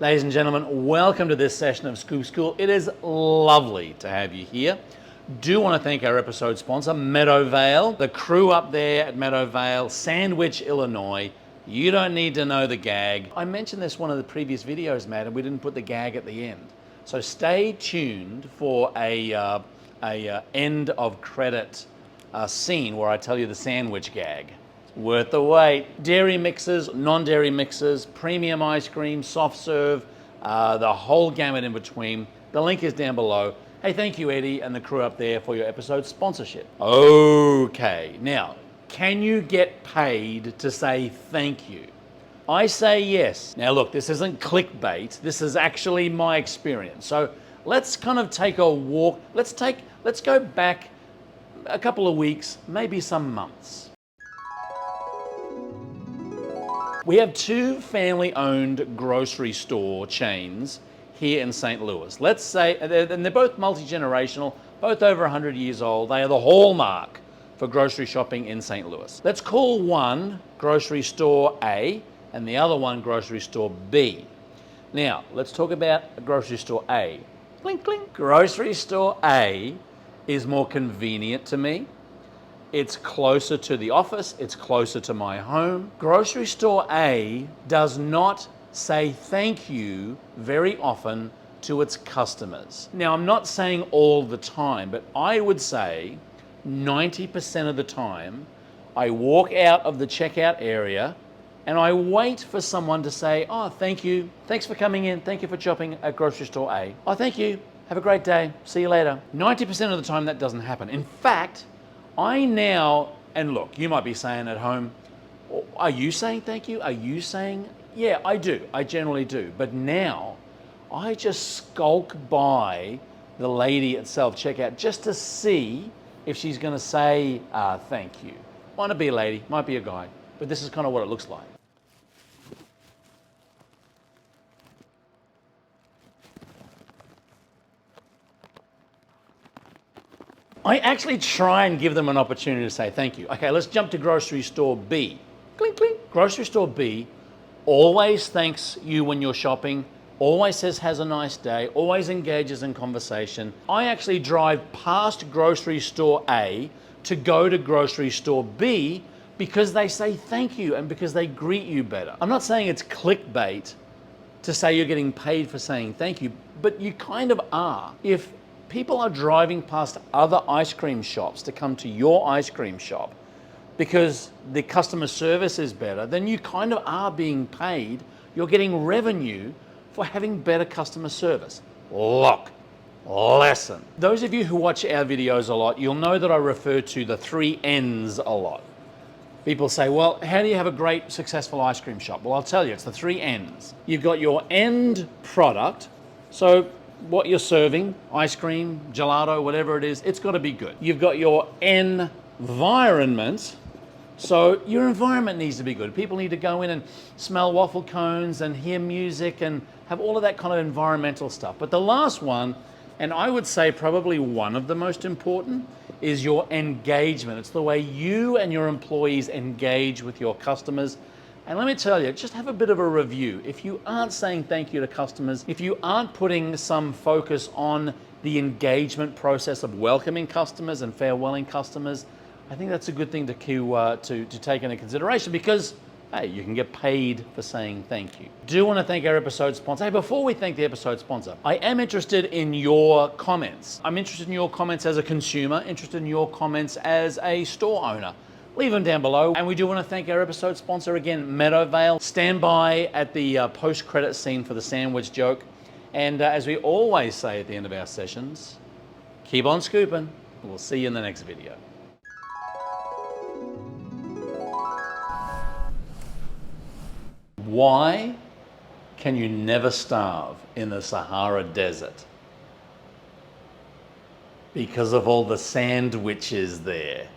Ladies and gentlemen, welcome to this session of Scoop School. It is lovely to have you here. Do want to thank our episode sponsor, Meadowvale, the crew up there at Meadowvale, Sandwich, Illinois. You don't need to know the gag. I mentioned this one of the previous videos, Matt, and we didn't put the gag at the end. So stay tuned for a end of credit scene where I tell you the sandwich gag. Worth the wait. Dairy mixes, non-dairy mixes, premium ice cream, soft serve, the whole gamut in between. The link is down below. Hey, thank you, Eddie, and the crew up there for your episode sponsorship. Okay, now, can you get paid to say thank you? I say yes. Now look, this isn't clickbait. This is actually my experience. So let's kind of take a walk. Let's go back a couple of weeks, maybe some months. We have two family-owned grocery store chains here in St. Louis. Let's say, and they're both multi-generational, both over 100 years old. They are the hallmark for grocery shopping in St. Louis. Let's call one grocery store A and the other one grocery store B. Now, let's talk about grocery store A. Clink, clink. Grocery store A is more convenient to me. It's closer to the office, it's closer to my home. Grocery store A does not say thank you very often to its customers. Now, I'm not saying all the time, but I would say 90% of the time, I walk out of the checkout area and I wait for someone to say, oh, thank you, thanks for coming in, thank you for shopping at grocery store A. Oh, thank you, have a great day, see you later. 90% of the time that doesn't happen. In fact, I now, and look, you might be saying at home, are you saying thank you? Are you saying, yeah, I do, I generally do. But now, I just skulk by the lady at self-checkout just to see if she's gonna say thank you. Might not be a lady, might be a guy, but this is kind of what it looks like. I actually try and give them an opportunity to say thank you. Okay, let's jump to grocery store B. Clink, clink. Grocery store B always thanks you when you're shopping, always says has a nice day, always engages in conversation. I actually drive past grocery store A to go to grocery store B because they say thank you and because they greet you better. I'm not saying it's clickbait to say you're getting paid for saying thank you, but you kind of are. If people are driving past other ice cream shops to come to your ice cream shop because the customer service is better, then you kind of are being paid. You're getting revenue for having better customer service. Look, lesson. Those of you who watch our videos a lot, you'll know that I refer to the 3 N's a lot. People say, well, how do you have a great, successful ice cream shop? Well, I'll tell you, it's the 3 N's. You've got your end product, so what you're serving, ice cream, gelato, whatever it is, it's got to be good. You've got your environment, so your environment needs to be good. People need to go in and smell waffle cones and hear music and have all of that kind of environmental stuff. But the last one, and I would say probably one of the most important, is your engagement. It's the way you and your employees engage with your customers. And let me tell you, just have a bit of a review. If you aren't saying thank you to customers, if you aren't putting some focus on the engagement process of welcoming customers and farewelling customers, I think that's a good thing to take into consideration because, hey, you can get paid for saying thank you. Do want to thank our episode sponsor. Hey, before we thank the episode sponsor, I am interested in your comments. I'm interested in your comments as a consumer, interested in your comments as a store owner. Leave them down below. And we do want to thank our episode sponsor again, Meadowvale. Stand by at the post-credit scene for the sandwich joke. And as we always say at the end of our sessions, keep on scooping. We'll see you in the next video. Why can you never starve in the Sahara Desert? Because of all the sandwiches there.